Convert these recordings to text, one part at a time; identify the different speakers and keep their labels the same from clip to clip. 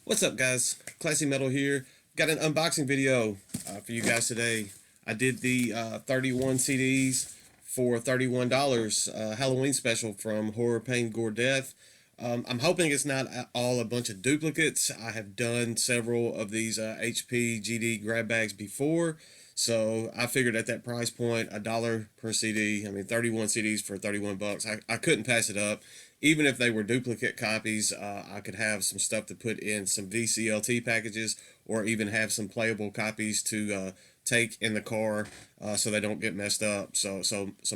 Speaker 1: What's up, guys? Classy Metal here. Got an unboxing video for you guys today. I did the 31 CDs for $31 Halloween special from Horror, Payne, Gordeth. I'm hoping it's not all a bunch of duplicates. I have done several of these HPGD grab bags before, so I figured at that price point, $1 per CD. I mean, 31 CDs for 31 bucks. I couldn't pass it up. Even if they were duplicate copies, I could have some stuff to put in some VCLT packages, or even have some playable copies to take in the car so they don't get messed up. So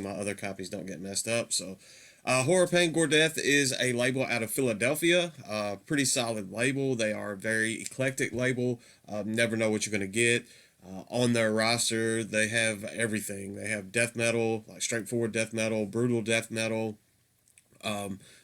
Speaker 1: my other copies don't get messed up. So Horror Pain Gordeth is a label out of Philadelphia. Pretty solid label. They are a very eclectic label. Never know what you're going to get. On their roster, they have everything. They have death metal, like straightforward death metal, brutal death metal.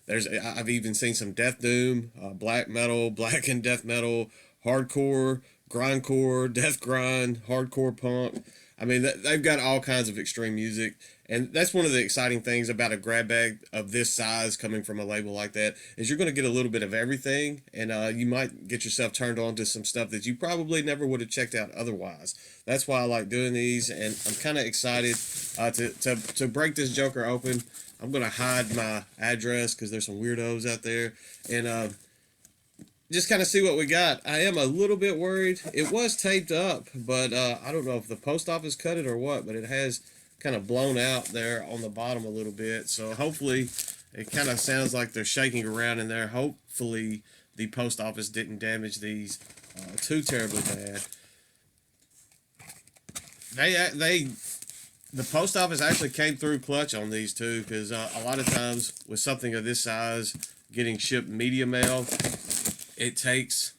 Speaker 1: I've even seen some death doom, black metal, black and death metal, hardcore, grindcore, death grind, hardcore punk. I mean, they've got all kinds of extreme music, and that's one of the exciting things about a grab bag of this size coming from a label like that is you're going to get a little bit of everything, and you might get yourself turned on to some stuff that you probably never would have checked out otherwise. That's why I like doing these, and I'm kind of excited to break this joker open. I'm going to hide my address because there's some weirdos out there, and just kind of see what we got. I am a little bit worried. It was taped up, but I don't know if the post office cut it or what, but it has kind of blown out there on the bottom a little bit. So hopefully it kind of sounds like they're shaking around in there. Hopefully the post office didn't damage these too terribly bad. The post office actually came through clutch on these two, because a lot of times with something of this size getting shipped media mail, it takes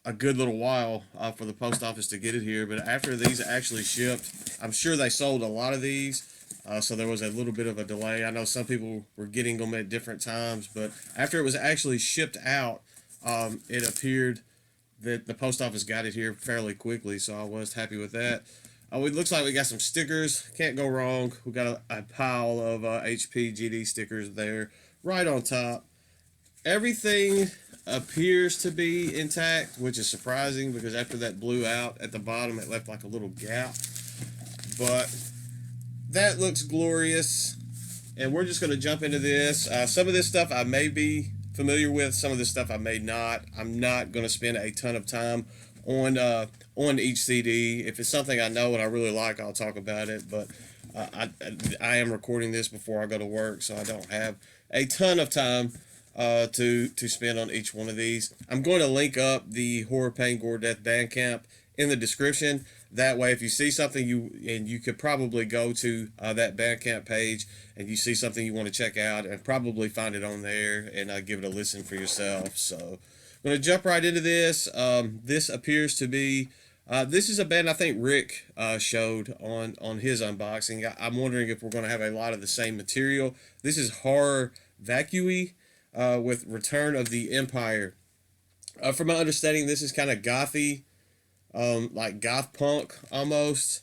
Speaker 1: a good little while for the post office to get it here. But after these actually shipped, I'm sure they sold a lot of these, so there was a little bit of a delay. I know some people were getting them at different times, but after it was actually shipped out, it appeared that the post office got it here fairly quickly, so I was happy with that. It looks like we got some stickers. Can't go wrong. We got a pile of HPGD stickers there right on top. Everything appears to be intact, which is surprising because after that blew out at the bottom, it left like a little gap. But that looks glorious. And we're just going to jump into this. Some of this stuff I may be familiar with. Some of this stuff I may not. I'm not going to spend a ton of time on each CD. If it's something I know and I really like, I'll talk about it. But I am recording this before I go to work, so I don't have a ton of time to spend on each one of these. I'm going to link up the Horror Pain Gordeth Bandcamp in the description. That way, if you see something you could probably go to that Bandcamp page and you see something you want to check out, and probably find it on there and give it a listen for yourself. So I'm going to jump right into this. This appears to be this is a band I think Rick showed on his unboxing. I'm wondering if we're going to have a lot of the same material. This is Horror Vacui with Return of the Empire. From my understanding, this is kind of gothy, like goth punk almost.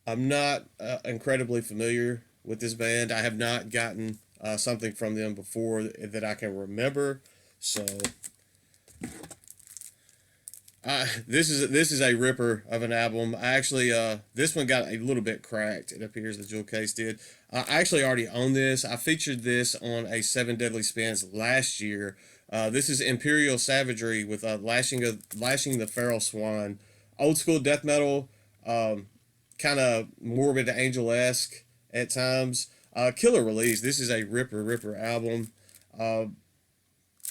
Speaker 1: I'm not incredibly familiar with this band. I have not gotten something from them before that I can remember. So this is a ripper of an album. I actually this one got a little bit cracked. It appears the jewel case did. I actually already own this. I featured this on a 7 Deadly Spins last year. This is Imperial Savagery with lashing the Feral Swan. Old school death metal, kind of morbid angel-esque at times. Killer release. This is a ripper album.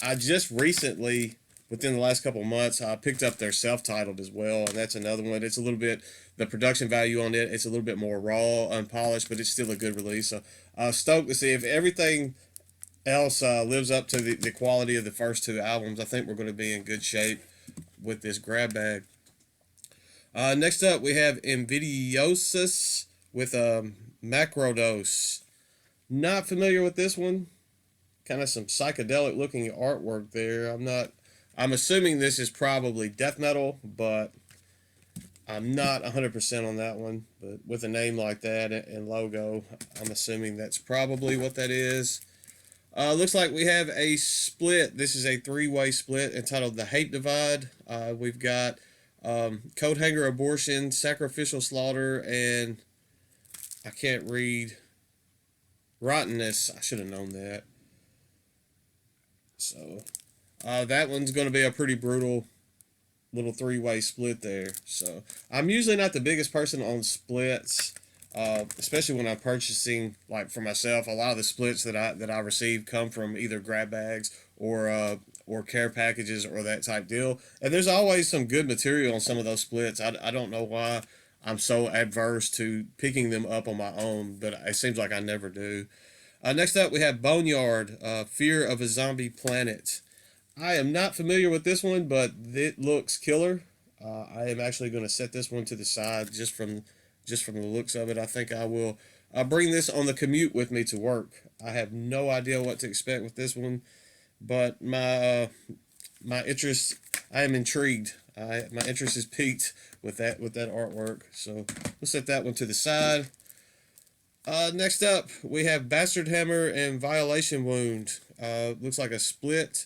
Speaker 1: I just recently, within the last couple of months, I picked up their self-titled as well, and that's another one. It's a little bit, the production value on it, it's a little bit more raw, unpolished, but it's still a good release. So stoked to see if everything else lives up to the quality of the first two albums. I think we're going to be in good shape with this grab bag. Next up, we have Invidiosus with Macrodose. Not familiar with this one. Kind of some psychedelic looking artwork there. I'm assuming this is probably death metal, but I'm not 100% on that one. But with a name like that and logo, I'm assuming that's probably what that is. Looks like we have a split. This is a three-way split entitled The Hate Divide. We've got Coat Hanger Abortion, Sacrificial Slaughter, and I can't read Rottenness. I should have known that. So that one's going to be a pretty brutal little three-way split there. So I'm usually not the biggest person on splits, especially when I'm purchasing, like for myself. A lot of the splits that I receive come from either grab bags or care packages or that type deal. And there's always some good material on some of those splits. I don't know why I'm so adverse to picking them up on my own, but it seems like I never do. Next up, we have Boneyard, Fear of a Zombie Planet. I am not familiar with this one, but it looks killer. I am actually going to set this one to the side just from the looks of it. I think I will bring this on the commute with me to work. I have no idea what to expect with this one, but my interest, I am intrigued. My interest is piqued with that artwork. So we'll set that one to the side. Next up, we have Bastard Hammer and Violation Wound. Looks like a split.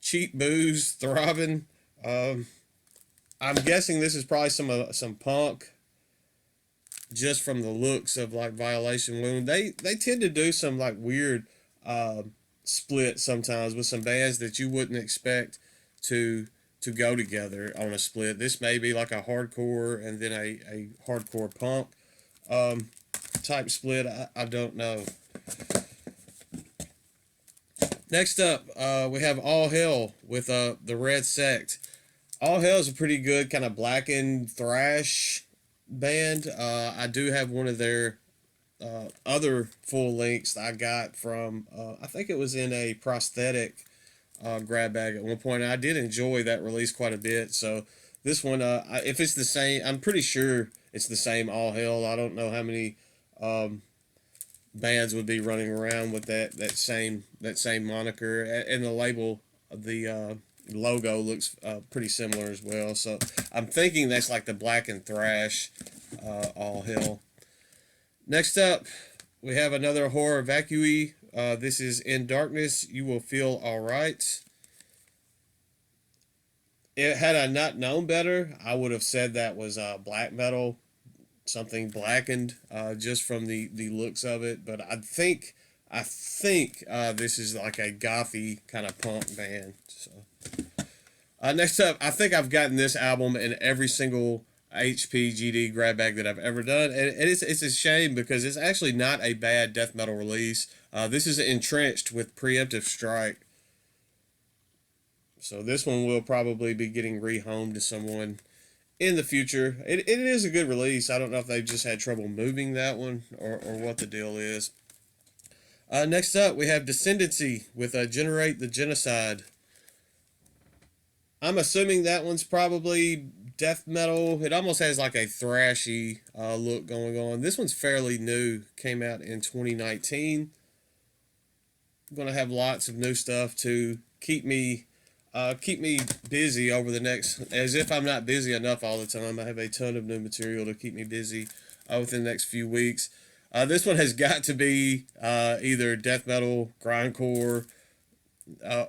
Speaker 1: Cheap Booze, Throbbing. I'm guessing this is probably some punk, just from the looks of like Violation Wound. They tend to do some like weird split sometimes with some bands that you wouldn't expect to go together on a split. This may be like a hardcore and then a hardcore punk type split. I don't know. Next up, we have All Hell with the Red Sect. All Hell is a pretty good kind of blackened thrash band. I do have one of their other full lengths I got from, I think it was in a prosthetic grab bag at one point. And I did enjoy that release quite a bit. So this one, if it's the same, I'm pretty sure it's the same All Hell. I don't know how many bands would be running around with that same moniker, and the label, the logo looks pretty similar as well. So I'm thinking that's like the black and thrash All Hell. Next up, we have another horror vacui. This is In Darkness You Will Feel Alright. Had I not known better, I would have said that was black metal, something blackened, just from the looks of it. But I think this is like a gothy kind of punk band. So next up, I think I've gotten this album in every single HPGD grab bag that I've ever done, and it's a shame because it's actually not a bad death metal release. This is Entrenched with Preemptive Strike. So this one will probably be getting rehomed to someone in the future. It is a good release. I don't know if they've just had trouble moving that one or what the deal is. Next up, we have Descendancy with Generate the Genocide. I'm assuming that one's probably death metal. It almost has like a thrashy look going on. This one's fairly new. Came out in 2019. I'm going to have lots of new stuff to keep me busy over the next, as if I'm not busy enough all the time. I have a ton of new material to keep me busy within the next few weeks. This one has got to be either death metal, grindcore,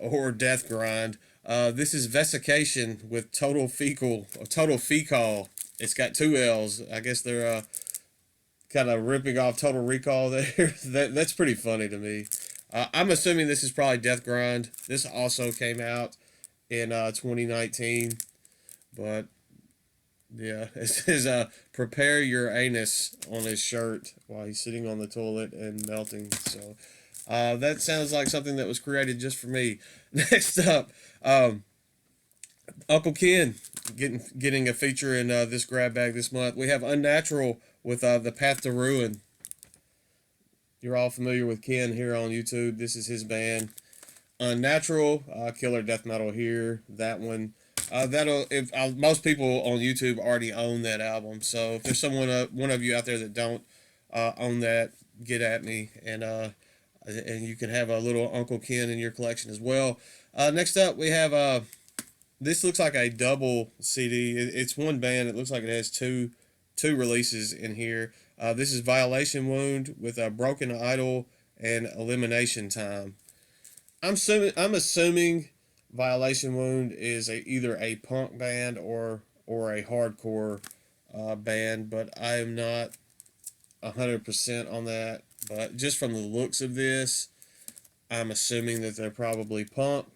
Speaker 1: or death grind. This is Vesication with Total Fecal. It's got two L's. I guess they're kind of ripping off Total Recall there. That's pretty funny to me. I'm assuming this is probably death grind. This also came out in 2019, but yeah, it says prepare your anus on his shirt while he's sitting on the toilet and melting. So that sounds like something that was created just for me. Next up, Uncle Ken getting a feature in this grab bag this month. We have Unnatural with The Path to Ruin. You're all familiar with Ken here on YouTube. This is his band. Unnatural, killer death metal here. That one, most people on YouTube already own that album. So if there's one of you out there that don't own that, get at me, and you can have a little Uncle Ken in your collection as well. Next up, we have this looks like a double CD. It's one band. It looks like it has two releases in here. This is Violation Wound with Broken Idol and Elimination Time. I'm assuming Violation Wound is either a punk band or a hardcore band, but I am not 100% on that. But just from the looks of this, I'm assuming that they're probably punk.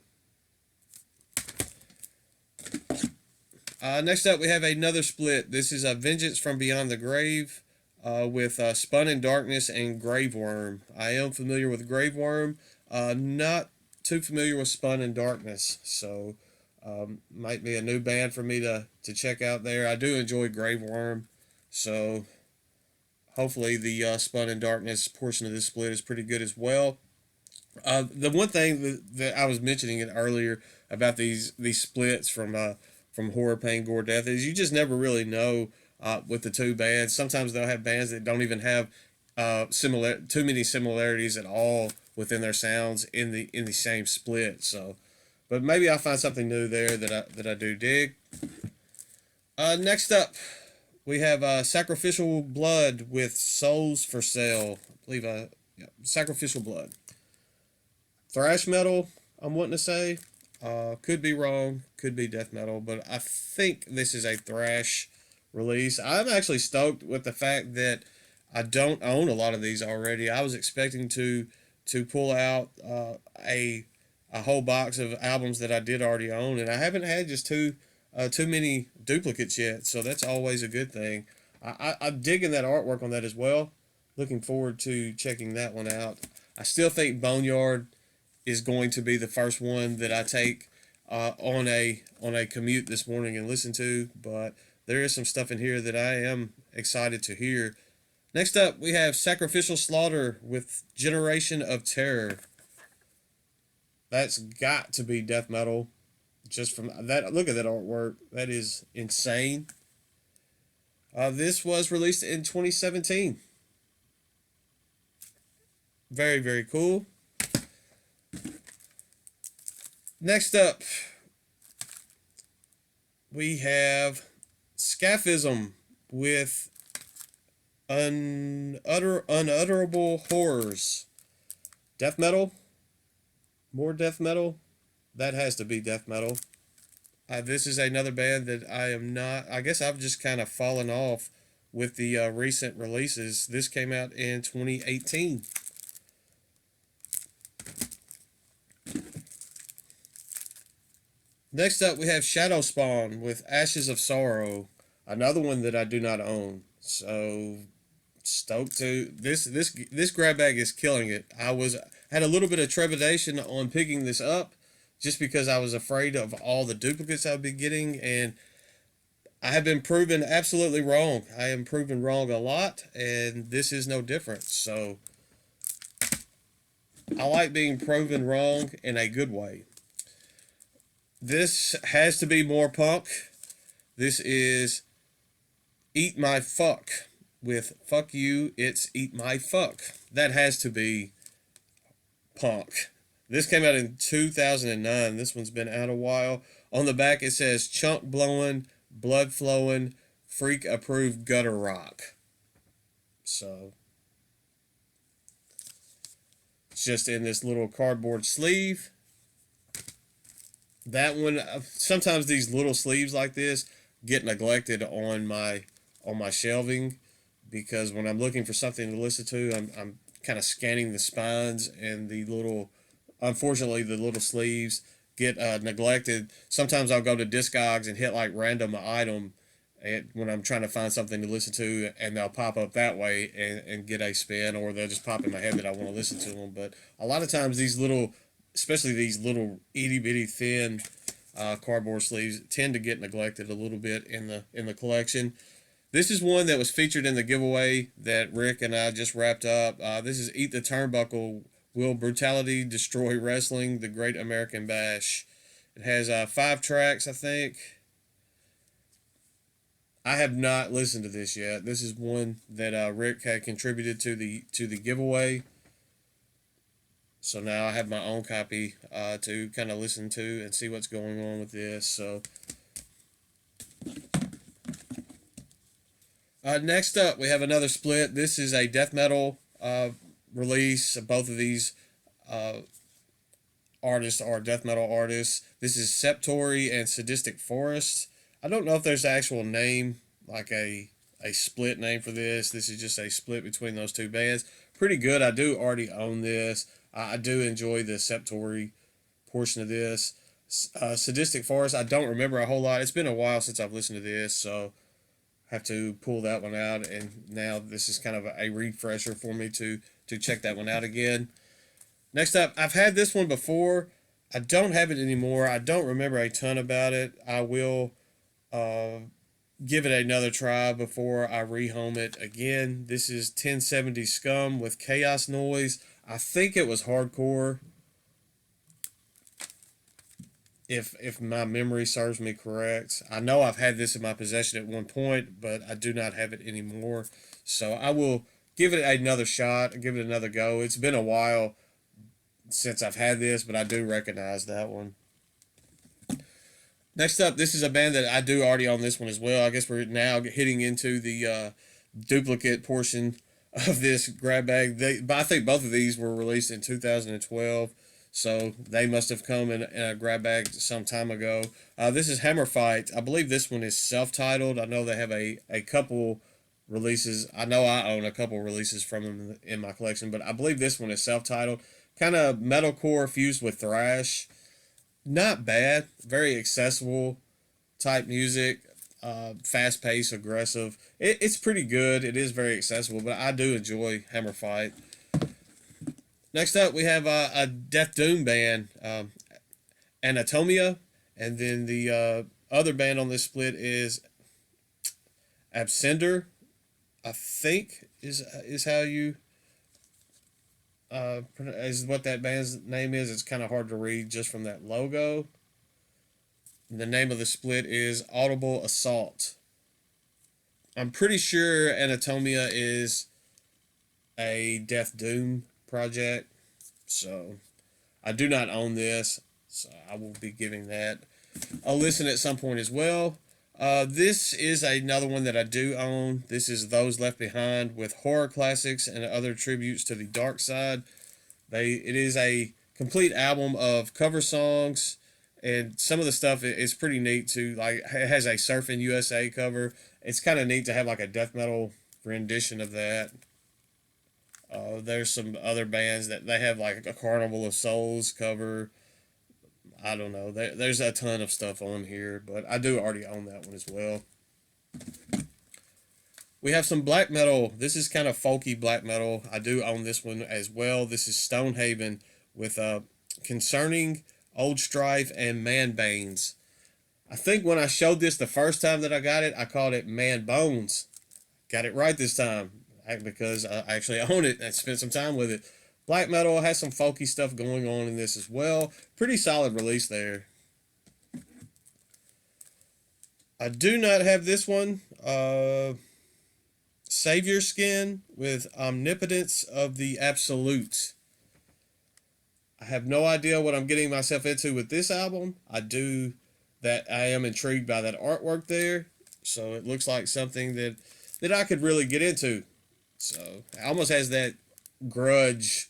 Speaker 1: Next up, we have another split. This is a Vengeance from Beyond the Grave with Spun in Darkness and Graveworm. I am familiar with Graveworm, not too familiar with Spun in Darkness, so might be a new band for me to check out there. I do enjoy Graveworm, so hopefully the Spun in Darkness portion of this split is pretty good as well. The one thing that I was mentioning it earlier about these splits from Horror, Pain, Gordeth is you just never really know with the two bands. Sometimes they'll have bands that don't even have too many similarities at all within their sounds in the same split. So, but maybe I'll find something new there that I do dig. Next up, we have Sacrificial Blood with Souls for Sale. I believe yeah, Sacrificial Blood. Thrash metal, I'm wanting to say. Could be wrong, could be death metal, but I think this is a thrash release. I'm actually stoked with the fact that I don't own a lot of these already. I was expecting to pull out a whole box of albums that I did already own, and I haven't had just too many duplicates yet, so that's always a good thing. I'm digging that artwork on that as well. Looking forward to checking that one out. I still think Boneyard is going to be the first one that I take on a commute this morning and listen to, but there is some stuff in here that I am excited to hear. Next up, we have Sacrificial Slaughter with Generation of Terror. That's got to be death metal. Just from that, look at that artwork. That is insane. This was released in 2017. Very, very cool. Next up, we have Scaphism with Unutterable Horrors. Death metal? More death metal? That has to be death metal. This is another band that I am not... I guess I've just kind of fallen off with the recent releases. This came out in 2018. Next up, we have Shadow Spawn with Ashes of Sorrow, another one that I do not own. So stoked to this grab bag is killing it. Had a little bit of trepidation on picking this up, just because I was afraid of all the duplicates I'd be getting, and I have been proven absolutely wrong. I am proven wrong a lot, and this is no different. So I like being proven wrong in a good way. This has to be more punk. This is Eat My Fuck with Fuck You, It's Eat My Fuck. That has to be punk. This came out in 2009. This one's been out a while. On the back it says chunk blowing, blood flowing, freak approved gutter rock. So it's just in this little cardboard sleeve. That one, sometimes these little sleeves like this get neglected on my shelving, because when I'm looking for something to listen to, I'm kind of scanning the spines, and unfortunately the little sleeves get neglected. Sometimes I'll go to Discogs and hit like random item when I'm trying to find something to listen to, and they'll pop up that way and get a spin, or they'll just pop in my head that I want to listen to them. But a lot of times especially these little itty bitty thin cardboard sleeves tend to get neglected a little bit in the collection. This is one that was featured in the giveaway that Rick and I just wrapped up. This is Eat the Turnbuckle, Will Brutality Destroy Wrestling, The Great American Bash. It has 5 tracks, I think. I have not listened to this yet. This is one that Rick had contributed to the giveaway. So now I have my own copy to kind of listen to and see what's going on with this. So next up, we have another split. This is a death metal release. Both of these artists are death metal artists. This is Septory and Sadistic Forest. I don't know if there's an actual name, like a split name for this. This is just a split between those two bands. Pretty good. I do already own this. I do enjoy the Septory portion of this. Sadistic Forest, I don't remember a whole lot. It's been a while since I've listened to this, so I have to pull that one out. And now this is kind of a refresher for me to check that one out again. Next up, I've had this one before. I don't have it anymore. I don't remember a ton about it. I will give it another try before I rehome it again. This is 1070 Scum with Chaos Noise. I think it was hardcore, if my memory serves me correct. I know I've had this in my possession at one point, but I do not have it anymore. So I will give it another shot, give it another go. It's been a while since I've had this, but I do recognize that one. Next up, this is a band that I do already own this one as well. I guess we're now hitting into the duplicate portion of this grab bag. But I think both of these were released in 2012, so they must have come in a grab bag some time ago. This is Hammer Fight. I believe this one is self-titled. I know they have a couple releases. I know I own a couple releases from them in my collection, but I believe this one is self-titled. Kind of metalcore fused with thrash. Not bad. Very accessible type music. Fast-paced, aggressive. It's pretty good. It is very accessible, but I do enjoy Hammer Fight. Next up, we have a Death Doom band, Anatomia, and then the other band on this split is Absender, I think is how you is what that band's name is. It's kind of hard to read just from that logo. The name of the split is Audible Assault. I'm pretty sure Anatomia is a Death Doom project, so I do not own this, so I will be giving that a listen at some point as well. This is another one that I do own. This is Those Left Behind with horror classics and other tributes to the dark side. It is a complete album of cover songs, and some of the stuff is pretty neat too. Like, it has a Surfing USA cover. It's kind of neat to have like a death metal rendition of that. There's some other bands that they have like a Carnival of Souls cover. I don't know. There's a ton of stuff on here, but I do already own that one as well. We have some black metal. This is kind of folky black metal. I do own this one as well. This is Stonehaven with Concerning, Old Strife, and Man Banes. I think when I showed this the first time that I got it, I called it Man Bones. Got it right this time because I actually own it and spent some time with it. Black metal has some folky stuff going on in this as well. Pretty solid release there. I do not have this one. Savior Skin with Omnipotence of the Absolute. I have no idea what I'm getting myself into with this album. I am intrigued by that artwork there. So it looks like something that I could really get into. So it almost has that grudge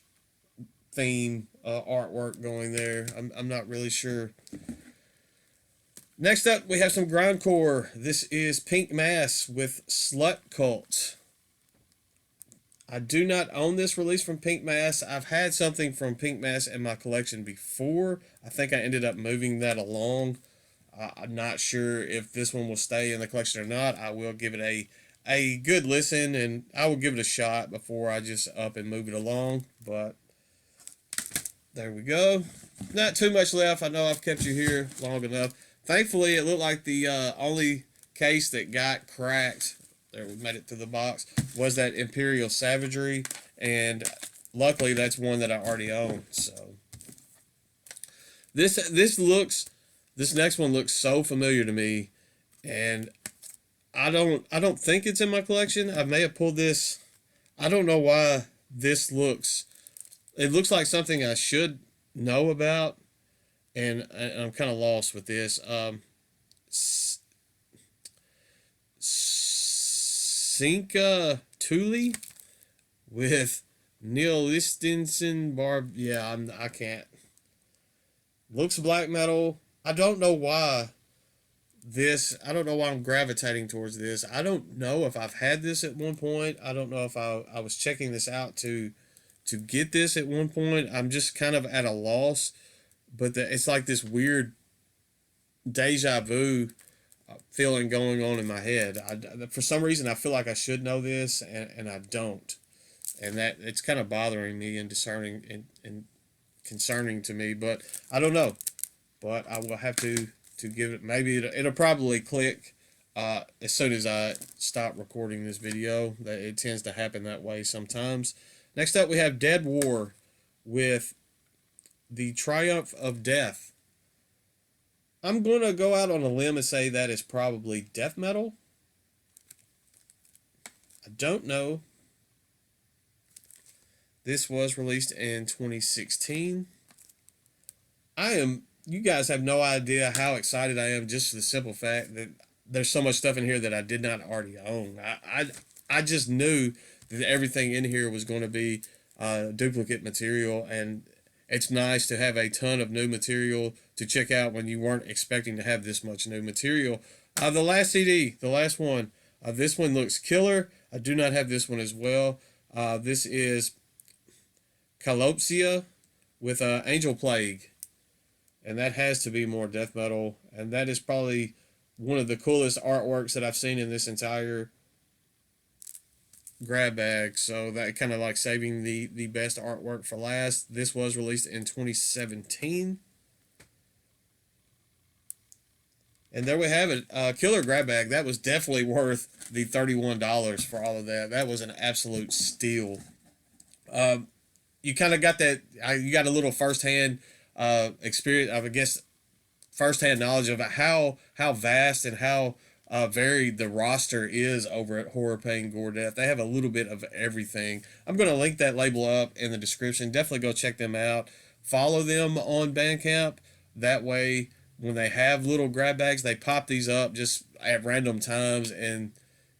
Speaker 1: theme artwork going there. I'm not really sure. Next up, we have some grindcore. This is Pink Mass with Slut Cult. I do not own this release from Pink Mass. I've had something from Pink Mass in my collection before. I think I ended up moving that along. I'm not sure if this one will stay in the collection or not. I will give it a good listen, and I will give it a shot before I just up and move it along. But there we go. Not too much left. I know I've kept you here long enough. Thankfully, it looked like the only case that got cracked, there we made it to the box, was that Imperial Savagery, and luckily that's one that I already own. So this next one looks so familiar to me, and I don't think it's in my collection. I may have pulled this. I don't know why this looks. It looks like something I should know about, and I'm kind of lost with this. Sinka Thule with Neil Listenson Barb. Yeah, I can't. Looks black metal. I don't know why I don't know why I'm gravitating towards this. I don't know if I've had this at one point. I don't know if I was checking this out to get this at one point. I'm just kind of at a loss. But it's like this weird deja vu feeling going on in my head. For some reason, I feel like I should know this, and I don't. And that it's kind of bothering me and discerning and concerning to me. But I don't know. But I will have to give it. Maybe it'll probably click as soon as I stop recording this video. That it tends to happen that way sometimes. Next up, we have Dead War with the Triumph of Death. I'm going to go out on a limb and say that is probably death metal. I don't know. This was released in 2016. You guys have no idea how excited I am just for the simple fact that there's so much stuff in here that I did not already own. I just knew that everything in here was going to be duplicate material, and it's nice to have a ton of new material to check out when you weren't expecting to have this much new material. The last CD, the last one, this one looks killer. I do not have this one as well. This is Calopsia with Angel Plague, and that has to be more death metal, and that is probably one of the coolest artworks that I've seen in this entire grab bag. So that kind of like saving the best artwork for last. This was released in 2017. And there we have it. Killer grab bag. That was definitely worth the $31 for all of that. That was an absolute steal. You kind of got that. You got a little firsthand experience. I guess firsthand knowledge of how vast and how varied the roster is over at Horror, Payne, Gordeth. They have a little bit of everything. I'm going to link that label up in the description. Definitely go check them out. Follow them on Bandcamp. That way, when they have little grab bags, they pop these up just at random times, and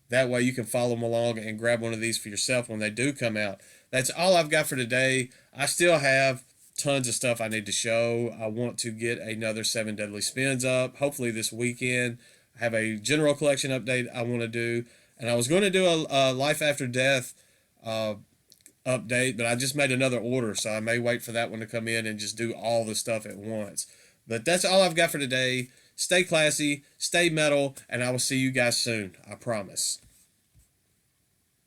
Speaker 1: that way you can follow them along and grab one of these for yourself when they do come out. That's all I've got for today. I still have tons of stuff I need to show. I want to get another 7 Deadly Spins up, hopefully this weekend. I have a general collection update I want to do, and I was going to do a Life After Death update, but I just made another order, so I may wait for that one to come in and just do all the stuff at once. But that's all I've got for today. Stay classy, stay metal, and I will see you guys soon. I promise.